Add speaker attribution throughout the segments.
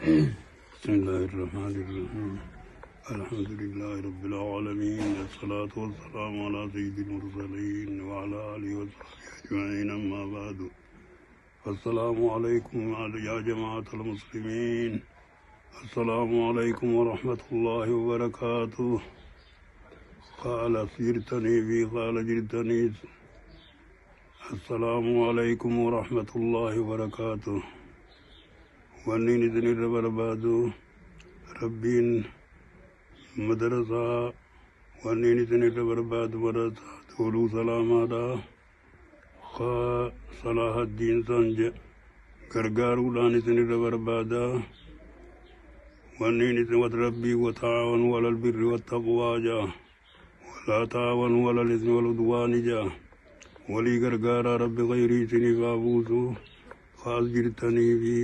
Speaker 1: بسم الله الرحمن الرحيم الحمد لله رب العالمين الصلاة والسلام على سيد المرسلين وعلى آله وصحبه أجمعين أما بعد السلام عليكم يا جماعة المسلمين السلام عليكم ورحمة الله وبركاته قال سيرتني في قال جرتني السلام عليكم ورحمة الله وبركاته ونين إذن الربابادو ربين مدرسة ونين إذن الرباباد مدرسة دولو سلامادا خا صلاح الدين سنج غرغارو لان إذن الربابادا ونين إذن ربي وتعاونوا على البر والتقوى جا ولا تعاونوا على الإثم والعدوان جا ولي غرغارا ربي غيري سني فابوسو قال جرتني بي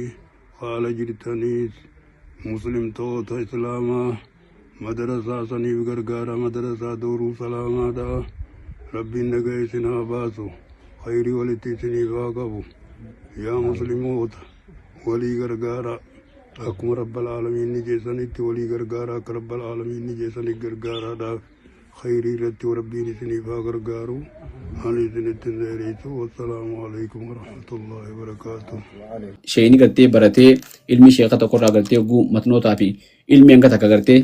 Speaker 1: قال جرتني مسلم توت إسلاما مدرسة سني غرغارا مدرسة دورو سلاما دا ربي نغي سنا باسو خيري ولتي سني فاقبو يا مسلموت ولي غرغارا أكم رب العالمين نجيسني ولي غرغارا رب العالمين نجيسني غرغارا دا خيري رتي وربي نسني فاقرغارو هاني سنتنزيريتو والسلام عليكم ورحمة الله وبركاته
Speaker 2: شيني قرتي برتي علمي شيخة تقرأ قرتي وقو متنوطا في علمي أنك تقرتي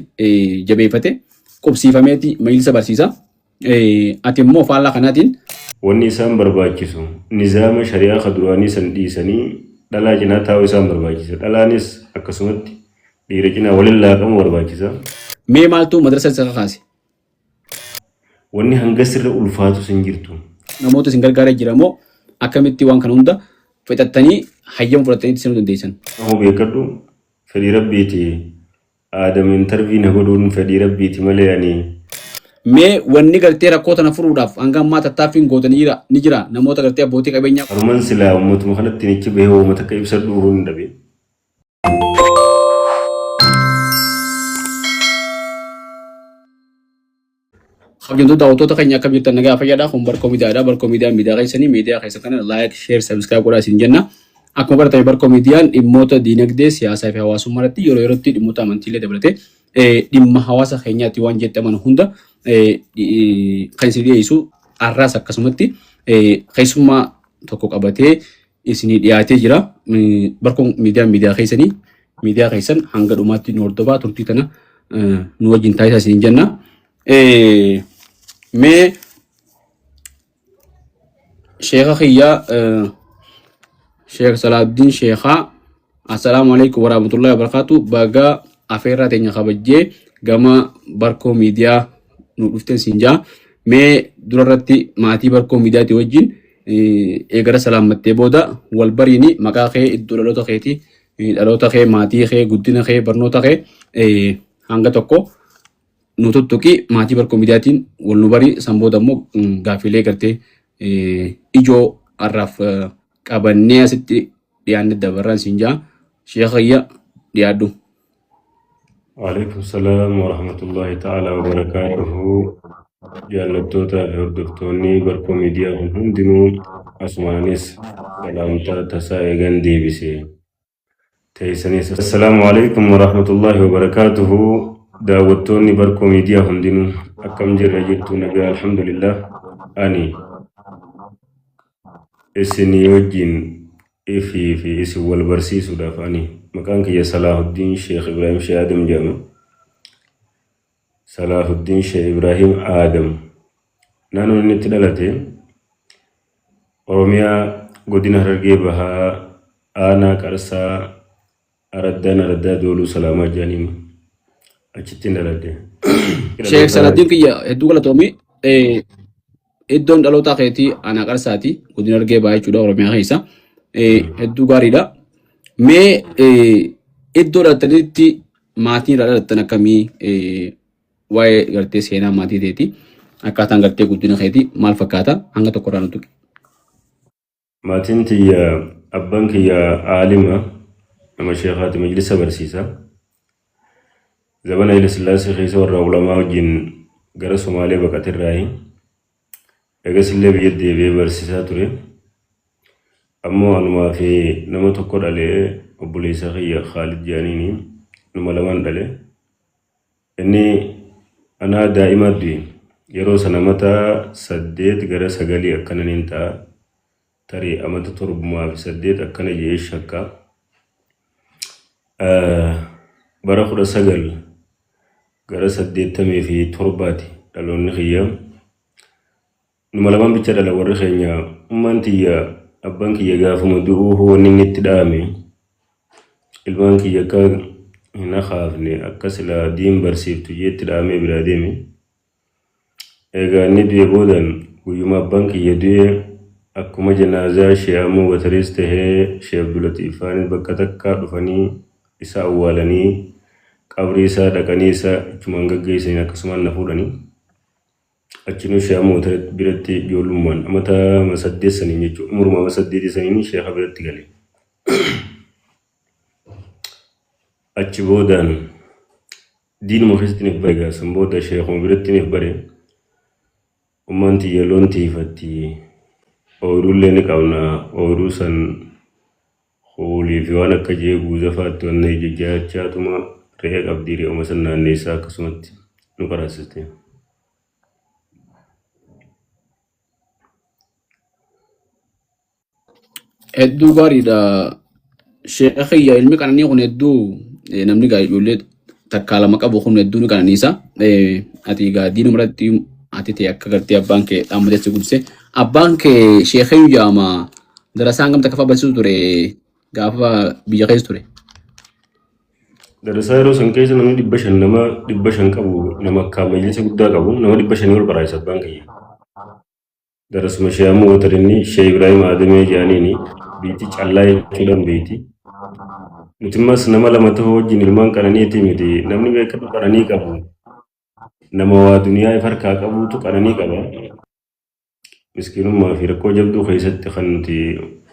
Speaker 2: جبيفتي قبسي فميتي ميلسا برسيسا أتمو فعلا قناتين
Speaker 3: wanni isaan barbaachisu nizaama shari'aa kaduraanii san dhiisanii dhalaa cinaa taa'uu isaan barbaachisa. Dhalaanis akkasumatti dhiira cinaa waliin laaqamu barbaachisa.
Speaker 2: mee maaltu madrasa isa kakaase
Speaker 3: Wanni hanga sirra ulfaatu sin jirtu.
Speaker 2: namoota isin gargaara jiramoo akkamitti waan kana hunda fixattanii hayyama fudhatanii isin dandeessan
Speaker 3: Ahoo beekadhu fedhii rabbiiti. Aadam intarvii na godhuun fedhii rabbiiti malee ani
Speaker 2: mee wanni gartee rakkoo tana furuudhaaf hanga ammaa tattaaffiin gootanii ni jira namoota gartee abbootii qabeenyaa
Speaker 3: haruman silaa ummatuma kanatti nichi bahee uummata akka ibsadhu uruun hin dhabe.
Speaker 2: Hajjumtoota daawwattoota keenya akkam jirtan nagaa fayyaadhaa kun barkoo miidiyaadha barkoo miidiyaa keessanii miidiyaa keessa kana like share subscribe godhaa isin jenna akkuma baratame barkoo miidiyaan dhimmoota diinagdee siyaasaa fi hawaasummaa irratti yeroo yerootti dhimmoota amantiilee dabalatee dhimma hawaasa keenyaatti waan jedhaman hunda kan isin dhiyeessu arraas akkasumatti keessummaa tokko qabatee isinii dhiyaatee jira barkoo miidiyaa keessanii miidiyaa keessan hanga dhumaatti nu hordofaa turtii tana nu wajjin taasisaa isin jenna. मैं शेख खिया शेख सलाउद्दीन शेखा अस्सलाम वालेकुम वरहमतुल्लाहि वबरकातुह baga afeerraa teenya kabajjee gama barkoo miidiyaa nu dhufteen sinjaa mee durarratti maatii barkoo miidiyaati wajjin eegara salaamattee booda wal bariini maqaa kee iddoo dhaloota kee maatii kee guddina kee barnoota kee hanga tokko nu tuttuqi maatii barkoo miidiyaatiin wal nu bari sanbooda immoo gaafilee gartee ijoo arraaf qabannee asitti dhiyaanne dabarraan sinjaa sheekayya dhiyaadhu.
Speaker 3: Waalaikum salaam wa rahmatullahi ta'ala wa barakatuhu. Jaallattoota fi hordoftoonni barkoo miidiyaa hundinuu asumaanis salaamtaa tasaa eegan deebisee teessanis. Assalaamu alaikum wa rahmatullahi wa barakatuhu. daawwattoonni barkoo miidiyaa hundinuu akkam jirra jettu nagaa alhamdulillah ani isinii wajjin fi isin wal barsiisuudhaaf ani maqaan kiyya Salaahuddin Sheekh Ibrahim Sheekh Adam jedhama. Salaahuddin Sheekh Ibrahim Adam naannoo inni itti dhalate Oromiyaa godina Harargee Bahaa aanaa Qarsaa Araddaa Dooluu Salaamaa jedhaniin achitti daladde.
Speaker 2: Sheekh Salaahuddin kiyya hedduu galatoomii iddoon dhalootaa keetii aanaa Qarsaati godina Harargee Bahaa jechuudha Oromiyaa keessa hedduu gaariidha. Mee iddoo dhalatanitti maatiin irraa dhalatan akkamii waa'ee gartee seenaa maatii teeti akkaataan gartee guddina keetii maal fakkaata hanga tokko irraa nutuqi.
Speaker 3: Maatiin tiyya abbaan kiyya aalima nama sheekaati majlisa barsiisa. Zabana ila sillaasee keessa warra ulamaa wajjin gara Somaalee baqatirraayi. Egas illee biyya deebi'ee barsiisaa ture. Ammoo anumaa fi nama tokko dhalee obboleessa kiyya Khaalid Jaaniini nama lamaan dhale. Inni anaa daa'ima du'e yeroo sana mata 8 gara 9 akkananiin ta'a. Tarii amata 7 fi 8 akkana jee shakka. Bara 19 gara 87 dhaloonni kiyya. Numa lamaan bicha dhala warri keenya ummaan tiyya abbaan kiyya gaafuma du'uu wanni inni itti dha'ame ilmaan kiyya akka hin haafne akka silaa diin barsiiftu jeetti dha'amee biraa deeme. Egaa inni du'e boodan guyyuma abbaan kiyya du'e akkuma janaazaa Sheehamuu Watariis tahee Sheeh Abdulatiifaanis bakka takkaa dhufanii isa awwaalanii qabrii isaa dhaqanii isa ichumaan gaggeessanii akkasumaan na fuudhanii. Achinuu Sheehamuu Watariis biratti ijoollummaan amata 8 saniin jechuudha. Umuruma 8 saniin sheekha biratti gale. Achi boodaan diinuma Kiristiiniif bare gaasan booda sheekuma birattiiniif bare ummaan tiyya loon tiifatti ooyiruullee ni qabna. Ooyiruu san hoolii fi waan akka jeeguu zafaatti wanna ijajjaachaatuma re'ee qabdii re'uma san naanneessaa akkasumatti nu qaraasiste.
Speaker 2: Hedduu gaariidha. Sheekha ilmi qananii kun hedduu namni gaarii ijoollee takkaa lama qabu kun hedduu ni qananiisa. Ati egaa diinuma irratti ati ta'e akka gartee abbaan kee dhaammateessi guddise. Abbaan kee sheekha jaama darasaan gamta kafa barsiisu ture gaafa biyya keessa ture.
Speaker 3: Darasaa yeroo san keessa namni 500 nama 500 qabu nama akka majlisa guddaa qabu nama 500 ol baraayisa abbaan kiyya. Darasuma Sheehamuu Watarinni Sheeh Ibraahim Adamee jaaniini biitti callaa jechuudhaan beeti. Nutimmas nama lama ta'uu wajjin ilmaan qananiiti miti namni beekatu qananii qabu. Nama waa duniyaa harkaa qabuutu qananii qaba. Miskiinummaa fi rakkoo jabduu keessatti kan nuti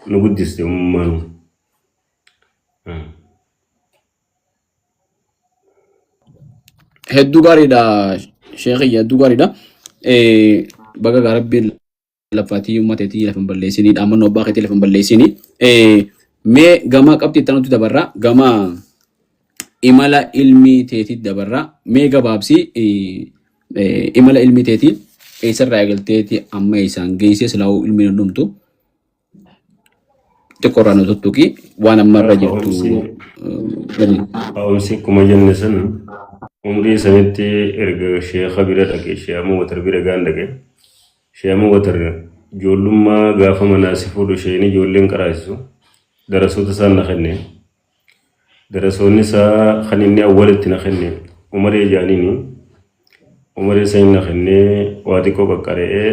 Speaker 3: nu guddiste uummaan.
Speaker 2: Hedduu gaariidha sheekhi hedduu gaariidha. Baga gaarabbiin lafatii uummateetii lafa hin balleessinii dhaamannoo abbaa keetii lafa hin balleessinii. Mee gama qabxii itti nuti dabarra gama imala ilmi teetii dabarra mee gabaabsi imala ilmi teetii eessarraa eegalteeti amma isaan geessee silaa'uu ilmi hundumtu xiqqoorraa nu tuttuqi waan ammarra jirtu.
Speaker 3: Haa'umsi kuma jenne san umrii sanitti erga sheekha bira dhaqe Sheehamuu Watar bira gaan dhaqe Sheehamuu Watar ijoollummaa gaafa manaa si fuudhu isheen ijoolleen qaraasisu darasoota isaan na kenne darasoonni isaa kan inni awwalitti na kenne umaree jaaniini umaree san na kenne waa xiqqoo qaqqare'ee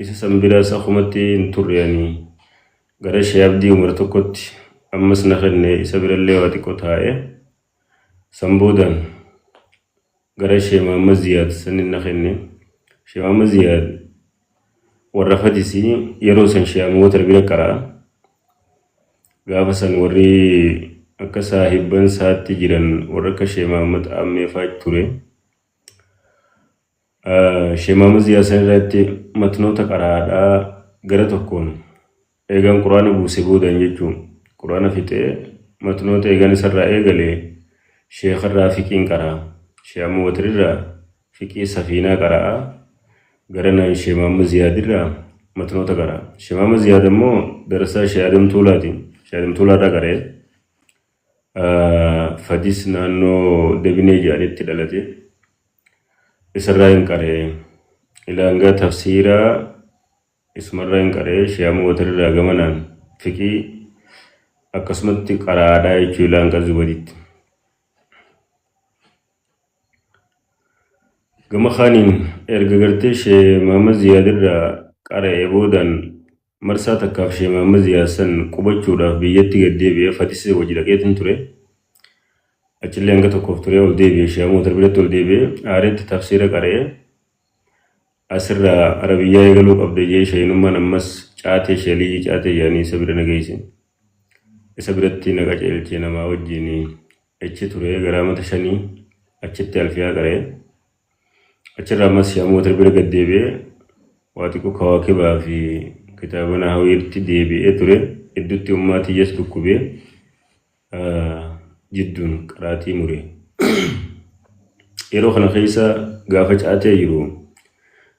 Speaker 3: isa san bira isa kumatti hin turreanii gara Sheeh Abdii umar tokkotti ammas na kenne isa birallee waa xiqqoo taa'ee san boodaan gara Sheeh Mahammad Ziyaad sanin na kenne Sheeh Mahammad Ziyaad warra Fadisii yeroo san Sheehamuu Watar bira qaraa gaafa san warri akka saahibban isaatti jiran warra akka Sheeh Mahammad Ammeefaa ture. Sheeh Mahammad Ziyaad san irratti matnoota qaraadhaa gara tokkoon eegan quraana buuse boodaan jechuun quraana fixee matnoota eegan isarraa eegalee sheekharraa fiqiin qaraa. Sheehamuu Watar irraa fiqii safiinaa qaraa gara naan Sheeh Mahammad Ziyaad irraa matnoota qaraa. Sheeh Mahammad Ziyaad immoo darasaa Sheeh Adam Tuulaati. Sheeh Adam Tuulaa irraa qaree Fadis naannoo Dabinee jedhanitti dhalate isarraa hin qaree ilaangaa tafsiiraa isumarraa hin qaree Sheehamuu Watar irraa gamanaan fiqii akkasumatti qaraadhaa jechuu ilaangaa Zubaditti. Gama kaaniin erga gartee Sheeh Mahammad Ziyaad irraa qara'ee boodaan marsaa takkaaf Sheeh Mahammad Ziyaad san qubachuudhaaf biyyatti gad deebi'ee Fadis hojii dhaqeetiin ture. Achillee hanga tokkoof ture ol deebi'ee Sheehamuu Watar biratti ol deebi'ee aareetti tafsiira qara'ee asirraa Arabiyyaa eegaluu qabde jee sheenummaan ammas caatee sheelii caatee yaanii isa bira nageesse. Isa biratti naqa ceelchee namaa wajjin achi ture garaa mata 5 achitti alfiyaa qara'ee. Achirraa ammas Sheehamuu Watar bira gad deebi'ee waa xiqqoo kawaakibaa fi kitaaba nahawiitti deebi'ee ture. Idduutti ummaa tiyyaas dhukkubee jidduun qaraatii mure. Yeroo kana keessa gaafa caatee jiru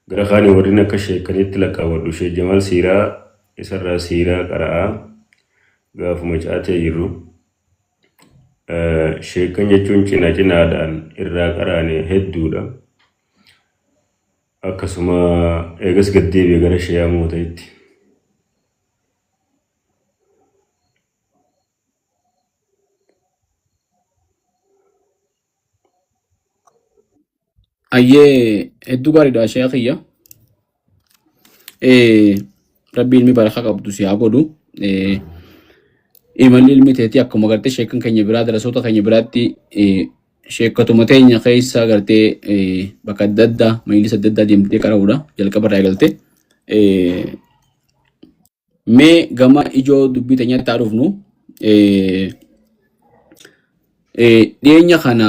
Speaker 3: gara kaanii warreen akka sheekanitti lakkaawwadhu Sheek Jamal Siiraa isarraa siiraa qara'aa gaafuma caatee jiru. Sheekan jechuun cinaadhaan irraa qaraane hedduudha. Akkasuma eegas gaddeebi'e gara Sheeyaa Moota'itti.
Speaker 2: Ayyee hedduu gaariidha sheekiyya. Rabbi ilmi barakaa qabdu si haa godhu. Imalli ilmi teetii akkuma gartee sheekan keenya biraa darasoota keenya biraatti sheekatuma teenya keessa gartee bakka adda addaa majlisa adda addaa deemtee qara'uudha jalqaba irraa eegaltee. Mee gama ijoo dubbii teenyaatti haa dhufnu. Dhiyeenya kana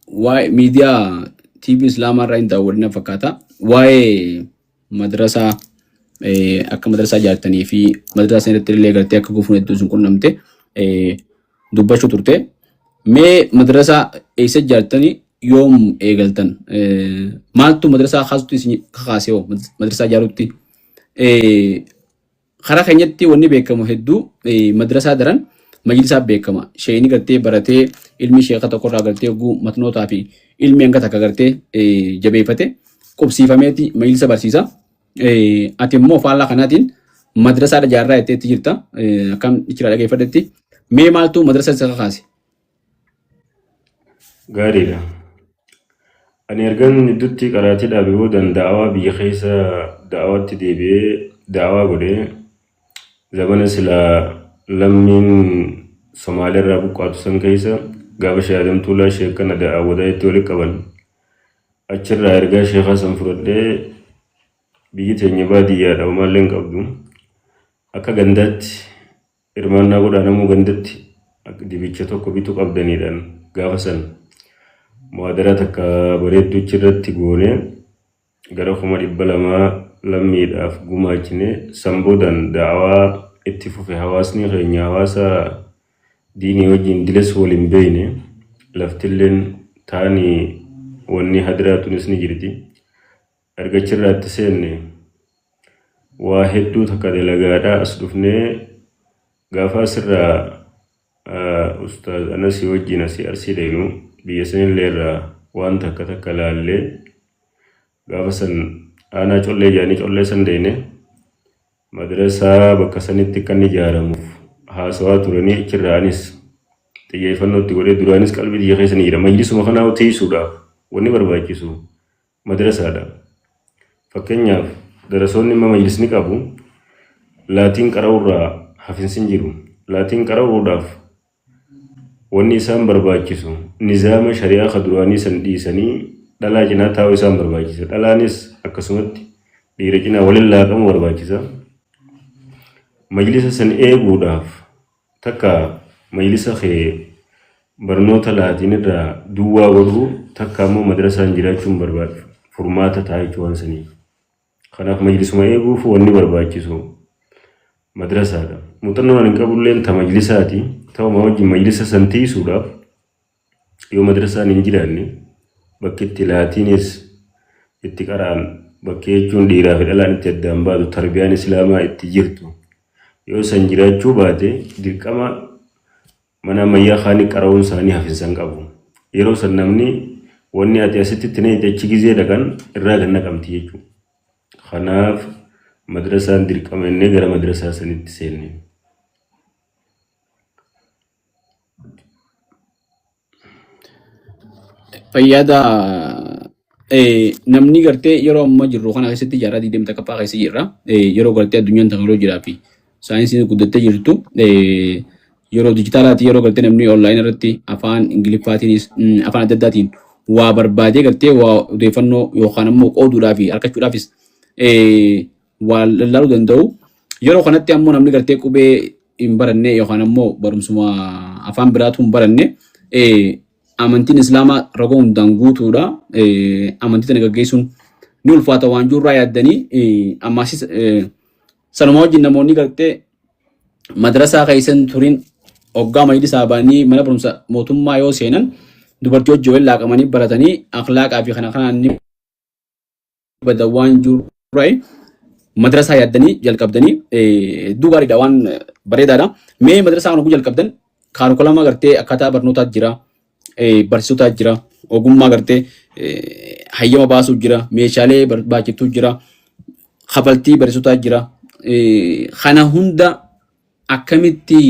Speaker 2: waa'ee miidiyaa TV Islaamaa irraa hin daawwadina fakkaata. Waa'ee madrasaa akka madrasaa ijaartanii fi madrasaa irratti illee gartee akka gufuun hedduu sun qunnamte dubbachuu turte. Mee madrasaa eessa ijaartanii yoom eegaltan? Maaltu madrasaa kaasutti isin kakaase hoo madrasaa ijaarutti? Karaa keenyatti wanni beekamu hedduu madrasaa daran majlisaa beekama. Sheeyini gartee baratee ilmi sheeka tokkorraa gartee oguu matnootaa fi ilmi hanga takka gartee jabeeffate qubsiifameeti majlisa barsiisa. Ati immoo faallaa kanaatiin madrasaa ijaarraa jetteetti jirta. Akkam ichirraa dhageeffadhetti. Mee maaltu madrasaa isa kakaase?
Speaker 3: Gaariidha. Ani ergan idduutti qaraatii dhaabee boodan daawaa biyya keessa daawaatti deebi'ee daawaa godhee zabana silaa lammiin Somaaliirraa buqqaatu san keessa gaafa shahaadamtuulaa sheekana daawwataa itti walitti qaban achirraa ergaa sheekaa san fudhadhee biyyi teenya baadiyyaadha maallee hin qabdu akka gandaatti hirmaannaa godhaanamuu gandatti dibicha tokko bituu qabdaniidhaan gaafa san muhaadaraa takka bareedduu irratti goone gara 200 lammiidhaaf gumaachine san boodan daawaa itti fufe hawaasni keenya hawaasa diinii wajjin diles waliin beeyne laftilleen taanii wanni hadiraatunis ni jirti. Argachirraatti seenne waa hedduu takka dalagaadhaa as dhufnee gaafa asirraa ustaaz Anasii wajjin asii Arsii deemu biyya sanillee irraa waan takka laallee gaafa san aanaa collee jaanii collee san deene madrasaa bakka sanitti kan ijaaramuuf haasawaa turanii achirraanis xiyyeeffannootti godhee duraanis qalbii biyya keessa ni jira. Majlisuma kanaa teessuudhaaf wanni barbaachisu madrasaadha. Fakkeenyaaf darasoonni immoo majlisni qabu laatiin qara'uurraa hafinsin jiru. Laatiin qara'uudhaaf wanni isaan barbaachisu nizaama shari'aa ka duraanii san dhiisanii dhalaa cinaa taa'uu isaan barbaachisa. Dhalaanis akkasumatti dhiira cinaa waliin laaqamu barbaachisa. Majlisa san eeguudhaaf takka majlisa kee barnoota laatiin irraa duwwaa godhuu takka ammoo madrasaan jiraachuun barbaadu furmaata taa'echuu waan saniif. Kanaaf majlisuma eeguuf wanni barbaachisu madrasaadha. Muuxannoon hin qabulleen ta majlisaati. Ta'uma wajjin majlisa san tiisuudhaaf yoo madrasaan hin jiraanne bakki itti laatiinis itti qara'an bakki jechuun dhiiraa fi dhalaan itti addaan baatu tarbiyaan islaamaa itti jirtu yoo san jiraachuu baate dirqama mana ammayyaa kaanii qara'uun isaanii hafinsan qabu. Yeroo san namni wanni ati asitti itti achi gizee dhaqan irraa ganna qabdi jechuudha. Kanaaf madrasaan dirqama innee gara madrasaa sanitti seenne.
Speaker 2: Fayyaada namni gartee yeroo amma jirru kana keessatti jaarraa 20 kaffaa keessa jirra. Yeroo gartee addunyaan teknooloojiidhaa fi saayinsiin guddattee jirtu yeroo dijitaalaati yeroo gartee namni onlaayinii irratti afaan ingiliffaatiinis afaan adda addaatiin waa barbaadee gartee waa odeeffannoo yookaan ammoo qooduudhaa fi harkachuudhaafis waa lallaaluu danda'u. Yeroo kanatti ammoo namni gartee qubee hin baranne yookaan ammoo barumsuma afaan biraatu hin baranne amantiin islaamaa ragoo hundaan guutuudha. Amantii tana gaggeessuun ni ulfaata waan jirurraa yaaddanii ammaasis sanuma wajjin namoonni gartee madrasaa keessan turin hoggaa mayidii saabanii mana barumsa mootummaa yoo seenan dubartii hojii waliin laaqamanii baratanii akhlaaqaa fi kana kanaan ni badawaan jiru madrasaa yaaddanii jalqabdanii dugaariidha waan bareedaadha. Mee madrasaa kana jalqabdan kaarikulama gartee akkaataa barnootaa jira, barsiisotaa jira, ogummaa gartee hayyama baasuu jira, meeshaalee barbaachisu jira, kafaltii barsiisotaa jira. Kana hunda akkamitti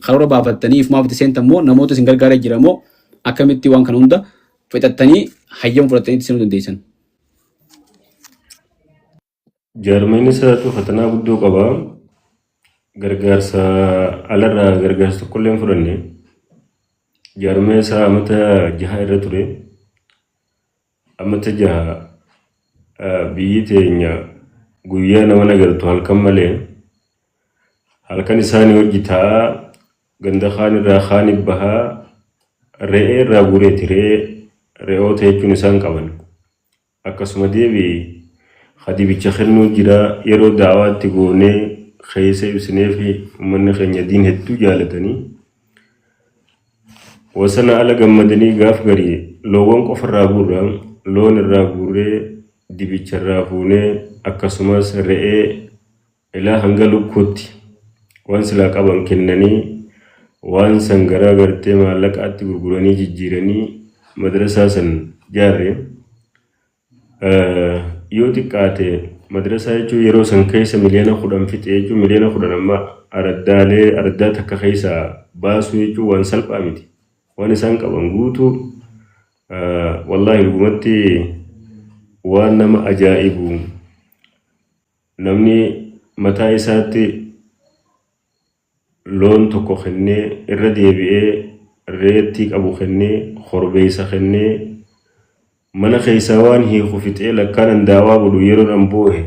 Speaker 2: karoora baafattanii fi maaf seentan moo namoota isin gargaaraa jira moo akkamitti waan kana hunda fixattanii hayyama fudhattanii isin dandeessan?
Speaker 3: Jaarmeen isaatu fatanaa guddoo qaba. Gargaarsa alarraa gargaarsa tokkollee hin fudhanne. Jaarmeen isaa amata 6 irra ture. Amata 6 biyyi teenya guyyaa nama nagartu halkan malee. Halkan isaanii hojjetaa ganda kaan irraa kaan bahaa re'ee irraa guureeti re'oota jechuun isaan qaban. Akkasuma deebii hadibicha kennuu jira yeroo daawaatti goonee keessa ibsinee fi uummanni keenya diin hedduu jaalatanii wasana ala gammadanii gaaf garii loowwan qofarraa guurraa loon irraa guuree dibicha irraa fuunee akkasumas re'ee ilaa hanga lukkuutti waan silaa qaban kennanii waan san garaa gartee maallaqaatti gurguranii jijjiiranii madrasaa san jaarre. Yoo xiqqaate madrasaa jechuun yeroo san keessa miliyoona 10 fixe jechuun miliyoona 10 amma araddaa takka keessa baasuu jechuun waan salphaa miti. Waan isaan qaban guutuu wallaahi dhugumatti waan nama ajaa'ibu. Namni mataa isaatti loon tokko kennee irra deebi'ee reettii qabu kennee korbeessa kennee mana keessa waan hiiku fixee lakkaanan daawaa godhu yeroo dhan boohe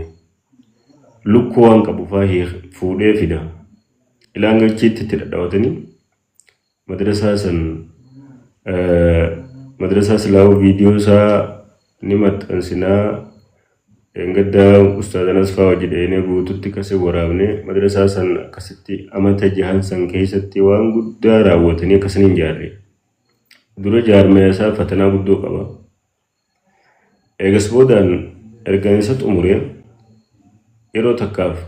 Speaker 3: lukkuu waan qabu faa fuudhee fida. Ilaan galchiitti itti dhadhaawatanii madrasaa silaawuu viidiyoo isaa ni maxxansinaa engaddaa ustaazanas faa hojjedheenee guututti kasee waraabne madrasaa san akkasitti amata 6 san keessatti waan guddaa raawwatanii akkasaniin jaarre. Dura jaarmee isaa fatanaa guddoo qaba. Eegas boodaan ergaan isa xumuree yeroo takkaaf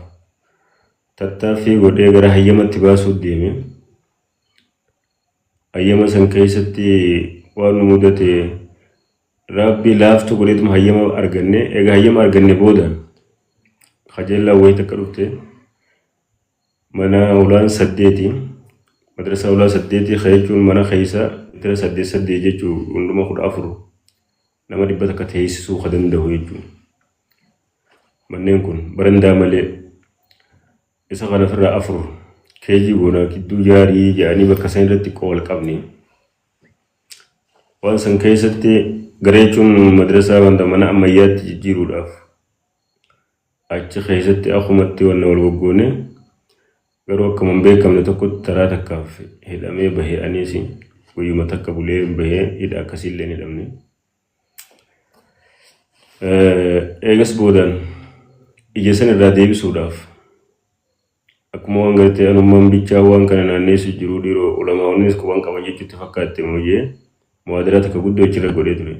Speaker 3: tattaaffii godhee gara hayyamatti baasuu deeme. Hayyama san keessatti waan nu mudate rabbi laaftu godheetuma hayyama arganne. Egaa hayyama arganne boodaan kajeellaa wayii takka dhufte mana ulaan 8 madrasaa ulaan 8 jechuun mana keessa 8 jechuun hunduma 14 nama 100 akka teessisuu ka danda'u jechuudha. Manneen kun barandaa malee isa kana ofirraa 4 keejii goonaa gidduu jaarii jedhanii bakka san irratti wal qabne. Waan san keessatti gareechuun madrasaa wanta mana ammayyaatti jijjiiruudhaaf achi keessatti akkumatti wanna wal goggoone garuu akkuma hin beekamne tokkotti taraa takkaaf hidhamee bahee aniisi guyyuma takka bulee bahee hidha akkasiillee hin hidhamne. Eegas boodaan ija san irraa deebisuudhaaf akkuma waan gartee anummaan bichaa waan kana naanneessu jiru dhiiroo ulamaa'onnis waan qaban jechuutti fakkaatte mujee muwaadara takka guddoo achirra godhee ture.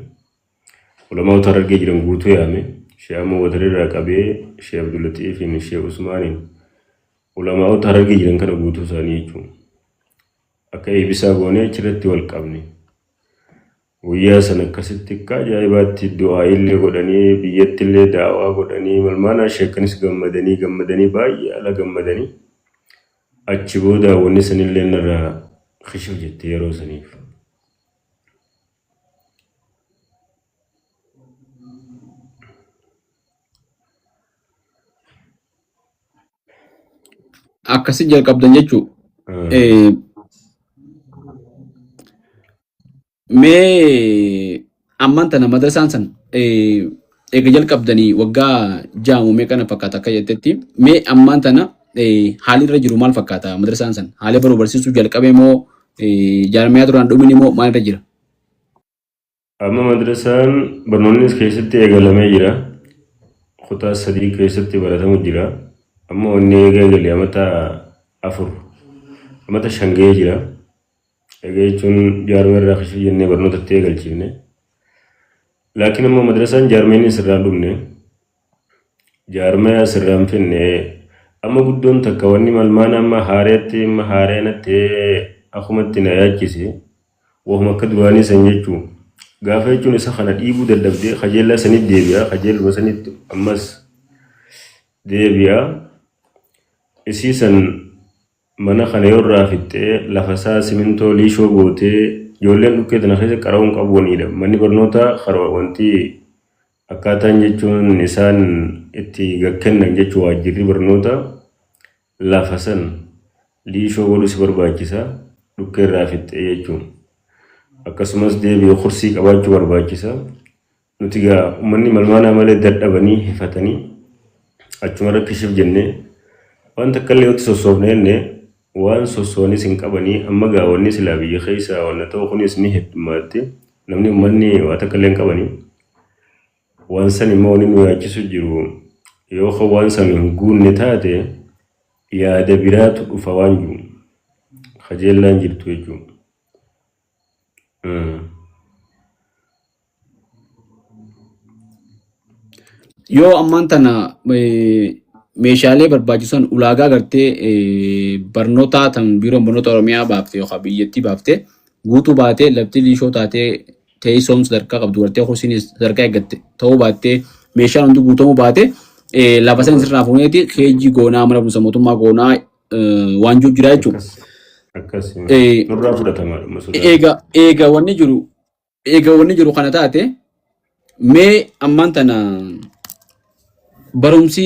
Speaker 3: Ulamaa'ota argee jiran guutuu yaame Sheekh Abubakar irraa qabee Sheekh Abdulatif fi Sheekh Usmaaniin ulamaa'ota argee jiran kana guutuu isaanii jechuudha. Akka eebisaa goonee achirratti wal qabne. Guyyaa san akkasitti akka ajaa'ibaatti du'aa illee godhanii biyyatti illee daawaa godhanii malmaanaa sheekanis gammadanii baay'ee ala gammadanii achi booda wanni sanillee narraa khishuu jette yeroo saniif.
Speaker 2: Akkasi jalqabdan jechuu mee amman tana madrasaan san eega jalqabdanii waggaa jaamu mee kana fakkaata akka jettetti mee amman tana haalli irra jiru maal fakkaata madrasaan san haalli baruu barsiisuu jalqabee moo jaarmiyaa duraan dhumini moo maal irra jira?
Speaker 3: Amma madrasaan barnoonnis keessatti eegalamee jira. Kutaa 3 keessatti baratamu jira. Amma wanni eegalee amata 4 amata shangee jira. Egaa jechuun jaarmee irraa kashii jennee barnoota itti eegalchiifne. Laakiin immoo madrasaan jaarmeen sirraan dhumne jaarmee sirraan finne amma guddoon takka wanni malmaan amma haareetti amma haareenatti akkumatti na yaachise wahuma akka duraanii san jechuun gaafa jechuun isa kana dhiibuu dadhabdee kajeellaa sanitti deebi'a kajeelluma sanitti ammas deebi'a isii san mana kana yoo irraa fixxee lafa isaa simintoo liishoo gootee ijoolleen dhukkee tana keessa qara'uun qabuunidha. Manni barnoota wanti akkaataan jechuun isaan itti gakkennan jechuu waajjirri barnoota lafa san liishoo godhus barbaachisa dhukkee irraa fixxee jechuun. Akkasumas deebi'ee kursii qabaachuu barbaachisa. Nuti gaa uummanni malmaanaa malee dadhabanii hifatanii achuma rakkishiif jennee waan takka illee itti sossoofne jennee waan sossoonis hin qabanii amma gaa wanni silaa biyya keessaa wanna ta'u kunis ni heddummaatti namni uummanni waa takka illee hin qabanii waan san immoo wanni nu yaachisu jiru yoo kan waan san hin guunne taate yaada biraatu dhufa waan jiru kajeellaan jirtu jechuudha.
Speaker 2: Yoo ammaan tana meeshaalee barbaachisan ulaagaa gartee barnoota tan biiroon barnoota Oromiyaa baaftee yookaan biyyattii baaftee guutuu baatee lafti liishoo taatee teessoon sadarkaa qabdu gartee kursiin sadarkaa eeggatte ta'uu baattee meeshaan hundi guutamuu baate lafa sana sirraa fuuneeti keejii goonaa mana barumsa mootummaa goonaa waan jiru jira jechuudha.
Speaker 3: Nurraa fudhatama.
Speaker 2: Eega wanni jiru kana taate mee ammaan tana barumsi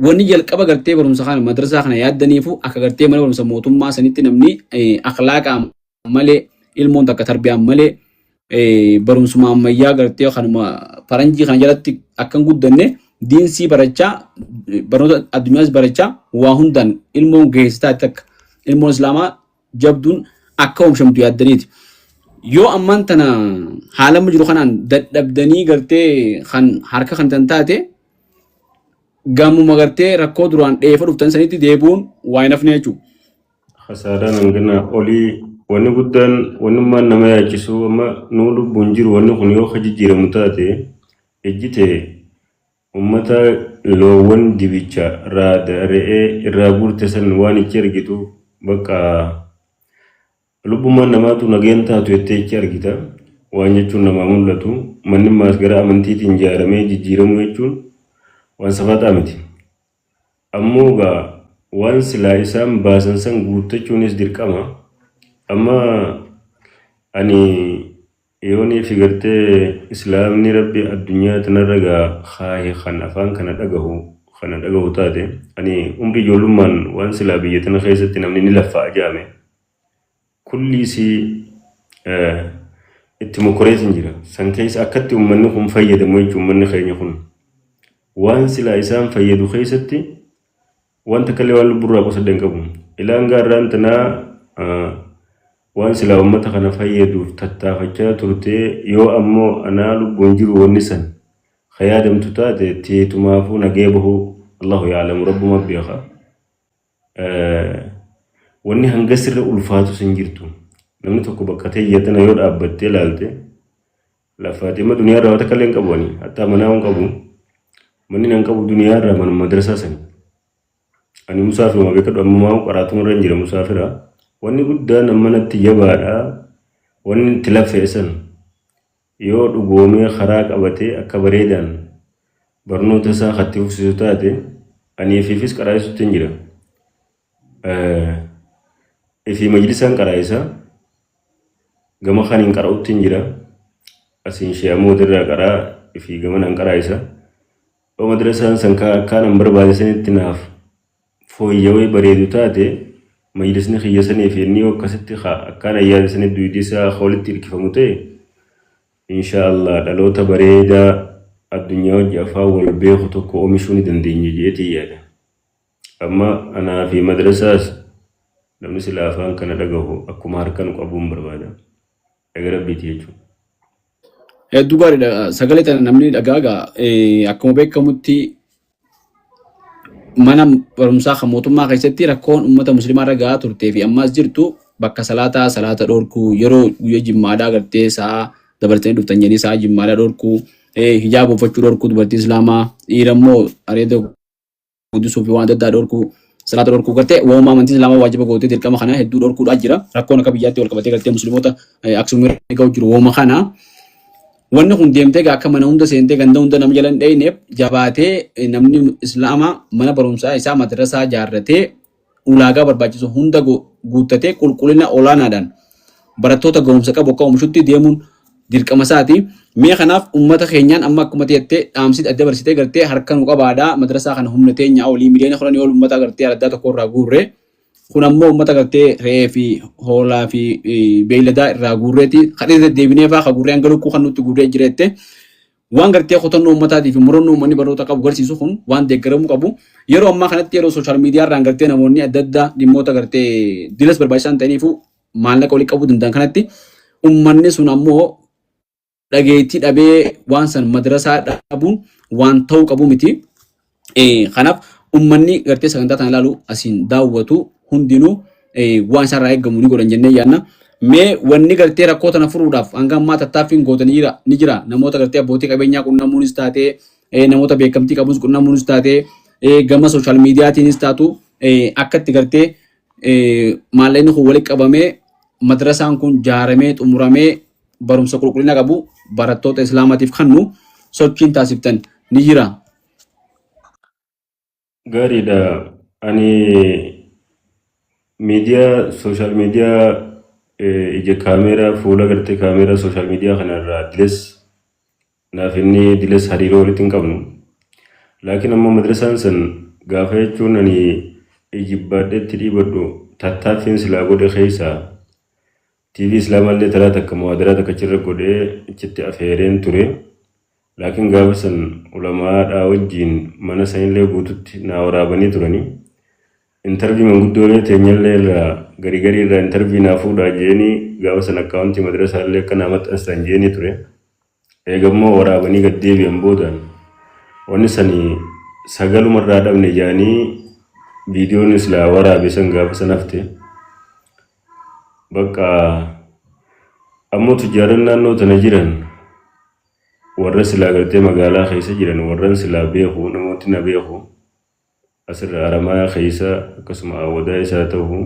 Speaker 2: wanni jalqaba gartee barumsa kana madrasaa kana yaaddaniifu akka gartee mana barumsa mootummaa sanitti namni akhlaaqaan malee ilmoon takka tarbiyaan malee barumsuma ammayyaa gartee kanuma faranjii kana jalatti akkan guddanne diinsii barachaa barnoota addunyaas barachaa waa hundaan ilmoon geessisaa takka ilmoon islaamaa jabduun akka oomishamtu yaaddaniiti. Yoo ammaan tana haalamma jiru kanaan dadhabdanii gartee kan harka kan tan taate gammuma gartee rakkoo duraan dheefa dhuftan sanitti deebuun waa hin hafne jechuudha.
Speaker 3: Hasaadaan hangana olii wanni guddaan wannummaan nama yaachisu amma nuu lubbuun jiru wanni kun yoo jijjiiramu taate ejjite ummata loowwan dibicha raada re'ee irraa guurte san waan ichi argitu bakka lubbumaan namaatu nageen taatu jettee ichi argita waan jechuun namaa mul'atu manni maas gara amantiitiin ijaaramee jijjiiramu jechuun waan safataa miti. Ammoo gaa waan silaa isaan baasan san guuttachuunis dirqama. Amma ani yoonii fi gartee islaamni rabbi addunyaa tanarra gaa haayee kan afaan kana dhagahu taate ani umrii ijoollummaan waan silaa biyya tana keessatti namni ni laffaa ajaa'ame kulli isii itti mokoreetiin jira. San keessa akkatti uummanni kun fayyadamu jechuun uummanni keenya kun waan silaa isaan fayyadu keessatti wanta kallee waan lubburraa qosadde hin qabu. Ilaan gaarraan tanaa waan silaa uummata kana fayyaduuf tattaafachaa turtee yoo ammoo anaa lubbuun jiru wanni san fayyadamtu taate teetumaafuu nagee bahuu Allahu yaalamu rabbuma beeka. Wanni hanga sirra ulfaatu sin jirtu. Namni tokko bakka teeyyatana yoo dhaabbattee ilaalte lafaati amma duniyaa irraa wata kallee hin qabu ani hatta manaa hin qabu. Manni nan qabu duniyaa irraa mana madrasaa sani. Ani musaafiruma beekadhu ammaa qaraatuma irra hin jira musaafira. Wanni guddaan ammanatti jabaadha. Wanni itti laffeessan yoo dhugoomee karaa qabatee akka bareedaan barnoota isaa katti fufsiisu taate ani ifiifis qaraayisuutti hin jira. Ifii majlisaan qaraayisa gama kaniin qara'utti hin jira. Asiin shee'amoota irraa qaraa ifii gama nan qaraayisa. Yoo madrasaan san akkaan barbaadisanitti naaf fooyyawee bareedu taate majlisni kiyya sanii fi inni akkasitti akkaan ayyaana sanii duwidii isaa walitti hirkifamu ta'e inshaallah dhaloota bareedaa addunyaa wajji afaan wal beeku tokko oomishuu ni dandeenya jeetii yaada. Amma anaa fi madrasaas namni sila afaan kana dhagahu akkuma harkaan qabuun barbaada. Egaa rabbiiti jechuudha.
Speaker 2: Hedduu gaariidha. Sagalee tana namni dhagaagaa akkuma beekamutti mana barumsaa kan mootummaa keessatti rakkoon uummata musliimaa irra gahaa turtee fi ammas jirtu bakka salaata dhorkuu yeroo guyyaa jimmaadhaa gartee sa'a dabalatanii dhuftan jedhanii sa'a jimmaadhaa dhorkuu hijaaba uffachuu dhorkuu dubartii islaamaa dhiira immoo areeda guddisuu fi waan adda addaa dhorkuu salaata dhorkuu gartee waa'uma amantii islaamaa waajiba gootee dirqama kana hedduu dhorkuudhaa jira rakkoon akka biyyaatti wal qabatee gartee musliimoota aksuumii gahu jiru waa'uma kana. Wanni kun deemtee akka mana hunda seentee ganda hunda nama jala hin dhayneef jabaatee namni islaamaa mana barumsaa isaa madrasaa jaarratee ulaagaa barbaachisu hunda guuttatee qulqullina olaanaadhaan barattoota ga'umsa qabu akka oomishutti deemuun dirqama isaati. Mee kanaaf uummata keenyaan amma akkuma ta'ettee dhaamsi adda barsitee gartee harka nu qabaadhaa madrasaa kana humna teenya olii miliyoona 10 ol uummata gartee adda tokko irraa guurree kun ammoo uummata gartee re'ee fi hoolaa fi beeyladaa irraa guurreeti kadhee deebinee faa guurree hanga lukkuu kan nutti guurree jireette waan gartee kutannoo uummataatii fi murannoo uummanni baroota qabu garsiisu kun waan deeggaramuu qabu yeroo ammaa kanatti yeroo sooshaal miidiyaa irraan gartee namoonni adda addaa dhimmoota gartee dilas barbaachisan ta'aniifu maallaqa walii qabuu danda'an kanatti uummanni sun ammoo dhageettii dhabee waan san madrasaa dhabuun waan ta'uu qabu miti. Kanaaf uummanni gartee sagantaa kana ilaalu asiin daawwatu hundinuu waan isarraa eegamu ni godhan jennee yaadna. Mee wanni gartee rakkoo tana furuudhaaf hanga ammaa tattaaffiin gootanii ni jira. Namoota gartee abbootii qabeenyaa qunnamuunis taatee namoota beekamtii qabus qunnamuunis taatee gama sooshaal miidiyaatiinis taatu akkatti gartee maallaqni kun walitti qabamee madrasaan kun jaaramee xumuramee barumsa qulqullina qabu barattoota islaamaatiif kennu sochiin taasiftan ni jira.
Speaker 3: Gaariidha. Ani miidiyaa sooshaal miidiyaa ija kaameeraa fuula gartee kaameeraa sooshaal miidiyaa kanarraa diles naaf inni diles hariiroo walitti hin qabnu. Laakiin ammoo madrasaan san gaafa jechuun ani ijibbaadheetti dhiibadhu tattaaffiin silaa godhe keessaa TV islaamallee taraa takka muhaadaraa takka achirra godhee achitti afeereen ture. Laakiin gaafa san ulamaadhaa wajjiin mana sanillee guututti naa waraabanii turanii. Intervii manguddoolee teenyallee irraa garii irraa intervii naa fuudhaa jeeni gaafa san akkaawuntii madrasaallee akka naa maxxansan jeeni ture. Eegammoo waraabanii gad deebi'an boodaan wanni sanii sagalumarraa dhabne jaanii viidiyoon islaa waraabe san gaafa san hafte. Bakka ammoo tujjaaran naannoo tana jiran warra silaa gartee magaalaa keessa jiran warran silaa beeku namooti na beeku asirra aramaa keessa akkasuma awwadaa isaa ta'u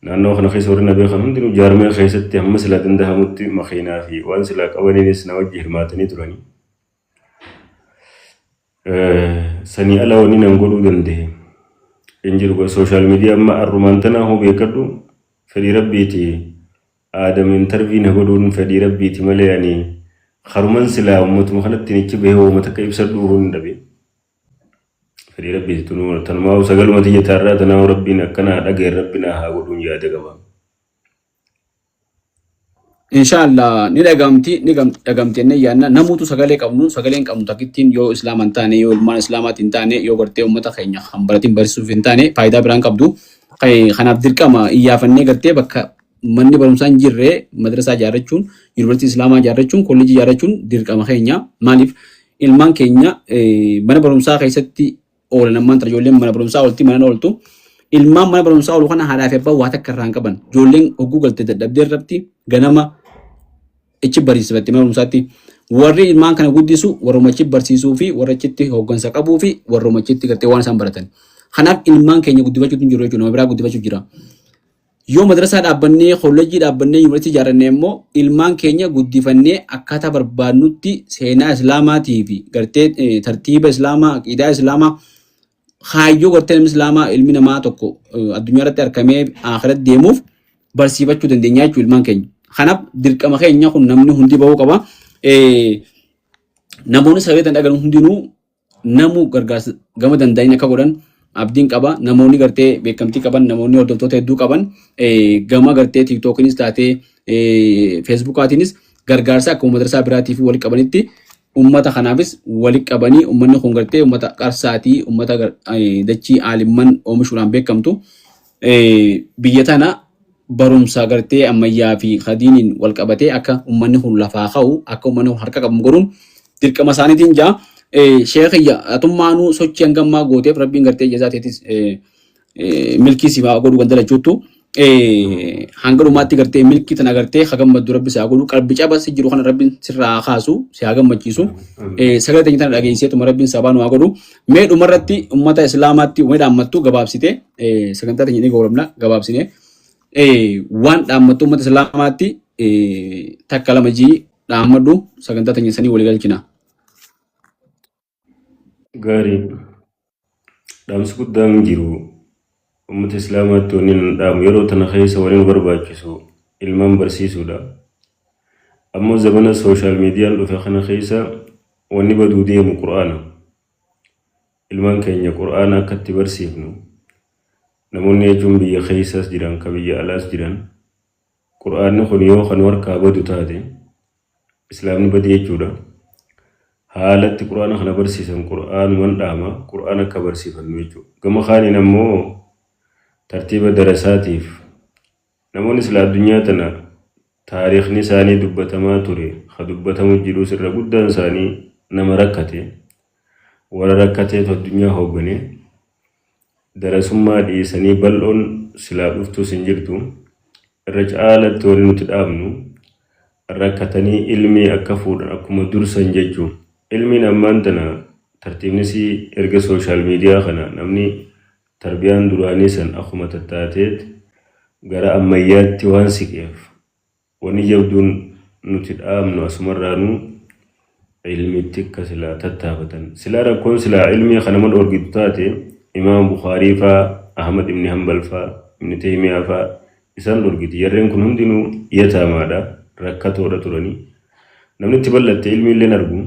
Speaker 3: naannoo kana keessa warra na beekan hundinuu jaarmee keessatti hamma silaa danda'amutti makiinaa fi waan silaa qabaniinis na wajji hirmaatanii turanii. Sanii ala wanni nan godhuu danda'e hin jiru sooshaal miidiyaa amma arrumaan tanaa hoo beekadhu fedhii rabbiiti aadam intervii na godhuun fedhii rabbiiti malee ani haruman silaa ummatuma kanatti nichi bahee uummata akka ibsadhu hin dhabe fedhii rabbiiti tunu tanumaa sagaluma xiyyaataarraa tanaa rabbiin akkana dhaga'e rabbina haa godhuun yaada qaba.
Speaker 2: Inshallah ni dhagamti enne yaanna namuutu sagalee qabnu sagaleen qabnu takkittiin yoo islaama hin taane yoo ilmaan islaamaatti hin taane yoo gartee uummata keenya hambaratiin barsiisuuf hin taane faayidaa biraan qabdu. Kanaaf dirqama iyyaafannee gartee bakka manni barumsaa hin jirre madrasaa ijaarrachuun yuunivarsiitii islaamaa ijaarrachuun kolleejii ijaarrachuun dirqama keenya maaliif ilmaan keenya mana barumsaa keessatti oolan ammaan tara ijoolleen mana barumsaa oolti mana ooltu ilmaan mana barumsaa oolu kana haadhaa fi abbaa waa takka irraan qaban ijoolleen hogguu galtee dadhabdee irratti ganama ichi barsiifatti mana barumsaatti warri ilmaan kana guddisu warruma ichi barsiisuu fi warra ichitti hooggansa qabuu fi warruma ichitti gartee waan isaan baratan. Kanaaf ilmaan keenya guddifachuutu hin jiru jechuudha nama biraa guddifachuuf jira. Yoo madrasaa dhaabbannee kolleejii dhaabbannee yuunivarsiitii ijaarrannee immoo ilmaan keenya guddifannee akkaataa barbaadnutti seenaa islaamaatii fi gartee tartiiba islaamaa aqiidaa islaamaa kaayyoo gartee islaamaa ilmi namaa tokko addunyaa irratti argamee akhiratti deemuuf barsiifachuu dandeenya jechuudha ilmaan keenya. Kanaaf dirqama keenya kun namni hundi bahuu qaba. Namoonni sagalee dhagahan hundinuu namu gargaarsa gama danda'in akka godhan abdiin qaba. Namoonni gartee beekamtii qaban namoonni hordoftoota hedduu qaban gama gartee tiktookinis taatee feesbuukaatiinis gargaarsa akkuma madrasaa biraatiif walitti qabanitti ummata kanaafis walitti qabanii ummanni kun gartee ummata qarsaatii ummata dachii aalimman oomishuudhaan beekamtu biyya tana barumsa gartee ammayyaa fi hadiiniin wal qabatee akka ummanni kun lafaa ka'u akka ummanni kun harka qabu godhuun dirqama isaaniitiin jaa. sheekiyya atummaanuu sochii hangammaa gooteef rabbiin gartee jazaateetis milkii si haa godhu gandala juttu hanga dhumaatti gartee milkii tana gartee hagammaddu rabbi si haa godhu qalbii cabaa si jiru kana rabbiin sirraa kaasu si haa gammachiisu sagalee teenya tana dhageesseetuma rabbiin sabaanu haa godhu mee dhumarratti ummata islaamaatti mee dhaammattu gabaabsite sagantaa teenya ni gowramna gabaabsine waan dhaammattu ummata islaamaatti takka lama jii dhaammadhu sagantaa teenya sanii walii galchina.
Speaker 3: Gaarii dhaamsi guddaan jiru ummata islaamaatti waliin dhaamu yeroo tana keessa waliin barbaachisu ilmaan barsiisuudha. Ammoo zamana sooshaal miidiyaan dhufe kana keessa wanni baduu deemu qur'aana. Ilmaan keenya qur'aana akkatti barsiifnu namoonni jechuun biyya keessas jiran ka biyya alaas jiran qur'aanni kun yoo kan harkaa badu taate islaamni badii jechuudha. Haalatti qur'aana kana barsiisan qur'aanuman dhaama qur'aana akka barsiifannu jechuudha. Gama kaaniin ammoo tartiiba darasaatiif namoonni silaa addunyaa tana taariikhni isaanii dubbatamaa ture ha dubbatamu jiru sirra guddaan isaanii nama rakkate warra rakkateetu addunyaa hooggane darasummaa dhiisanii bal'oon silaa dhuftus hin jirtu irra caalatti warri nuti dhaabnu rakkatanii ilmii akka fuudhan akkuma dursan jechuun ilmiin ammaan tana tartiibnis erga sooshaal miidiyaa kana namni tarbiyaan duraanii san akkuma tattaateet gara ammayyaatti waan siqeef wanni jabduun nuti dhaabnu asumarraanuu ilmiitti akka silaa tattaafatan silaa rakkoon silaa ilmii kanaman orgitu taate imaam Bukaarii faa Ahmad ibn Hanbal faa ibn Taymiyaa faa isaan orgiti yarreen kun hundinuu yataamaadha rakkatoodha turanii namni itti bal'atte ilmi illee argu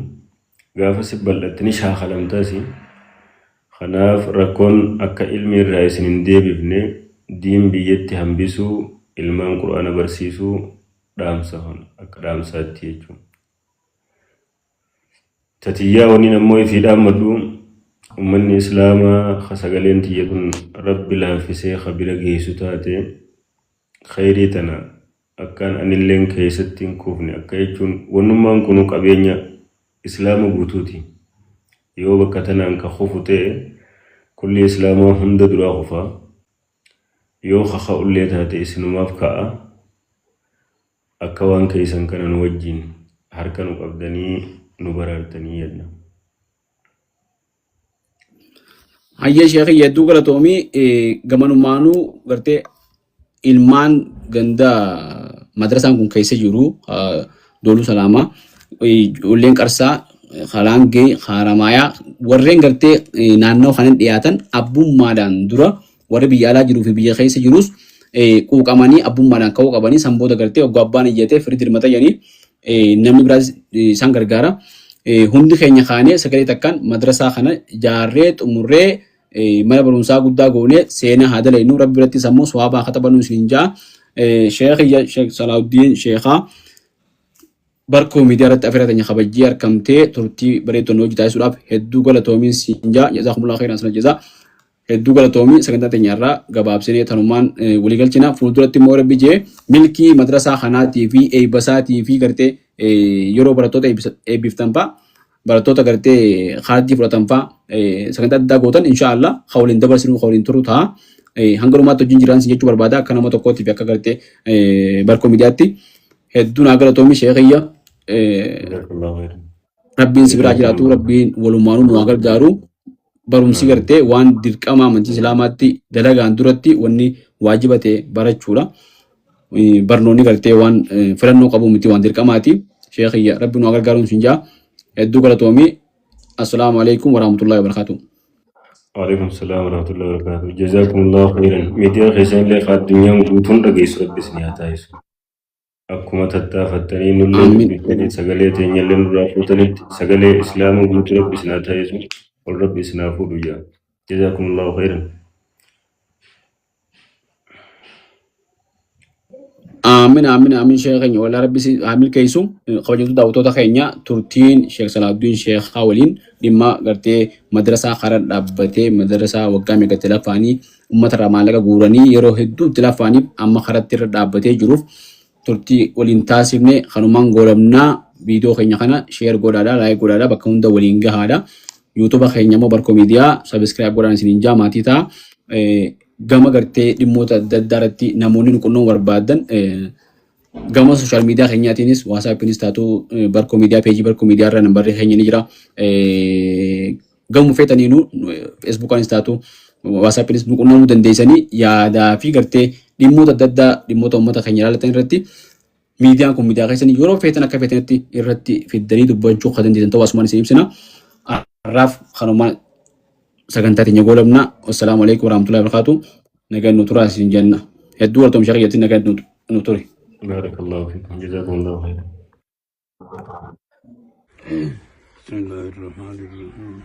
Speaker 3: gaafa si bal'atte ni shaakalamtaasi. Kanaaf rakkoon akka ilmi irraa isin hin deebifne diin biyyatti hambisuu ilmaan qur'aana barsiisuu dhaamsa akka dhaamsaatti jechuudha. Tatiyyaa waniin ammoo ifii dhaammadhu ummanni islaamaa sagaleen tiyya kun rabbi laaffisee kabira geessu taate khayrii tana akkaan anilleen keessatti hin kuufne akka jechuun wannummaan kunu qabeenya islaama guutuuti. Yoo bakka tanaan ka kufu ta'e kulli islaamaa hunda duraa kufa yoo kaka'ullee taate isinumaaf ka'a akka waan keessan kanan wajjin harka nu qabdanii nu baraartanii jedha.
Speaker 2: Hayyee sheekhi yedduu galatoomii gamanumaanuu gartee ilmaan ganda madrasaan kun keessa jiru dooluu salaamaa ijoolleen qarsaa Khalangee Haramaya warreen gartee naannoo kanan dhiyaatan abbummaadhaan dura warri biyya alaa jiruu fi biyya keessa jirus quuqamanii abbummaadhaan ka'uu qabanii san booda gartee oggoo abbaan iyyatee firii dirmata jedhanii namni biraas isaan gargaara. Hundi keenya kaanee sagalee takkaan madrasaa kana jaarree xumurree mana barumsaa guddaa goonee seenaa haa dalaynuu rabbi biratti sammuu sawaabaa akka taphannu siin jaa sheekh Salahuddin sheekhaa barkoo miidiyaa irratti afeerraa teenya kabajjii argamtee turtii bareedduu hojii taasisuudhaaf hedduu galatoomiin siin jaa jazaakumullahu khairan sana jazaa hedduu galatoomii sagantaa teenya irraa gabaabsinee tanumaan walii galchina fuulduratti immoo rabbi jee milkii madrasaa kanaatii fi eebbasaatii fi gartee yeroo barattoota eebbiftan fa'a barattoota gartee kaardii fudhatan fa'a sagantaa addaa gootan inshaallah hawliin dabarsinuu hawliin turu ta'a hanga dhumaatti hojiin jiraansi jechuu barbaada akka nama tokkootti fi akka gartee barkoo miidiyaatti hedduu naa galatoomii sheekiyya rabbiin si biraa jiraatu rabbiin walumaanuu nu gargaaru barumsi gartee waan dirqama amantii islaamaatti dalagaan duratti wanni waajiba ta'e barachuudha. Barnoonni gartee waan filannoo qabu miti waan dirqamaati. Sheekiyya rabbiin nu gargaaruun siin jaa hedduu galatoomii assalaamu alaikum warahmatullahi wabarakatuh.
Speaker 3: وعليكم السلام ورحمة الله وبركاته. جزاكم الله خيرا. ميديا خيسان لي خاد دنيا وطن رقيس ربي سنياتا يسو. أكما تتافتني نلن سغلي تنيلن رافوتنت سغلي إسلام وطن ربي سنياتا يسو. والربي سنافو دجا. جزاكم الله خيرا.
Speaker 2: آمين آمين آمين شيخنا ولا ربي عامل كيسو خواجة داوتو تخينيا ترتين شيخ سلاحدين شيخ خاولين لما قرتي مدرسة خرد دابتي مدرسة وقامي كتلافاني أمة رمالك غوراني يرو هدو تلافاني أما خرد تر دابتي جروف ترتي ولين تاسبني خنومان غولمنا video keenya kana share godhaadha, like godhaadha, bakka hunda waliin gahaadha. YouTube keenya immoo Barkoo Miidiyaa subscribe godhaan isiniin jaa maatii ta'a. Gama gartee dhimmoota adda addaa irratti namoonni nu qunnamuu barbaadan gama social media keenyaatiinis WhatsAppinis taatu Barkoo Miidiyaa page Barkoo Miidiyaa irra nambarri keenya ni jira. Gamu feetaniinu Facebookaanis taatu WhatsAppinis nu qunnamuu dandeessanii yaadaa fi gartee dhimmoota adda addaa dhimmoota uummata keenya ilaalatan irratti miidiyaan kun miidiyaa keessanii yeroo feetan akka feetanitti irratti fiddanii dubbachuu kan dandeessan ta'uu asumaan isin ibsina. Arraaf kanuma sagantaa teenya goolabna. Wassalaamu alaikum warahmatullahi wabarakatuh. Nagaan nu turaa isin jenna. Hedduu wartoom shaqiyyaatti nagaan nu ture.
Speaker 3: Barakallahu fiikum. Jazakumullahu khairan.
Speaker 1: بسم الله الرحمن الرحيم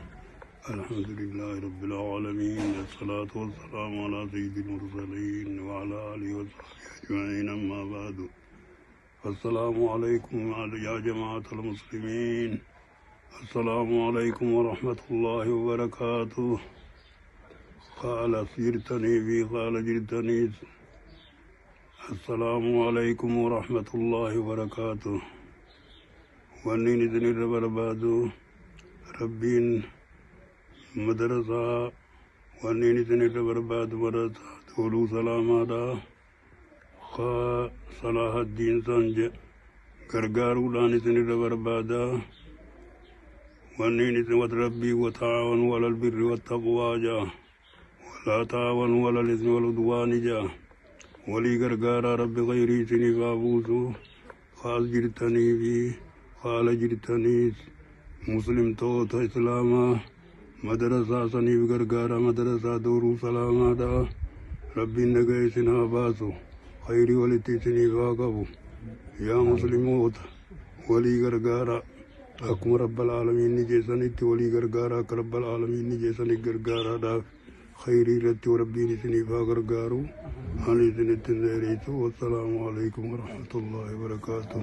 Speaker 1: الحمد لله رب العالمين والصلاة والسلام على سيد المرسلين وعلى آله وصحبه أجمعين أما بعد السلام عليكم يا جماعة المسلمين السلام عليكم ورحمة الله وبركاته قال سيرتني في قال جرتني السلام عليكم ورحمة الله وبركاته وانين ذني الربادو ربين مدرسة وانين ذني الربادو مدرسة تولو سلام دا خا صلاح الدين سنج غرغارو لاني ذني الربادا وانين ذني ربي وتعاونوا على البر والتقوى جا ولا تعاونوا على الإثم والعدوان جا ولي غرغارا ربي غيري سني فابوسو خاص جرتني بي قال جرتني مسلم توت إسلاما مدرسة سنيف غرغارا مدرسة دورو سلاما دا ربي نگئي سنا باسو خيري ولتي سنيف آقبو يا مسلموت ولي غرغارا أكم رب العالمين نجي سنت ولي غرغارا رب العالمين نجي سنت غرغارا دا خيري رتي وربي سنيف غرغارو هاني سنت نيريتو والسلام عليكم ورحمة الله وبركاته.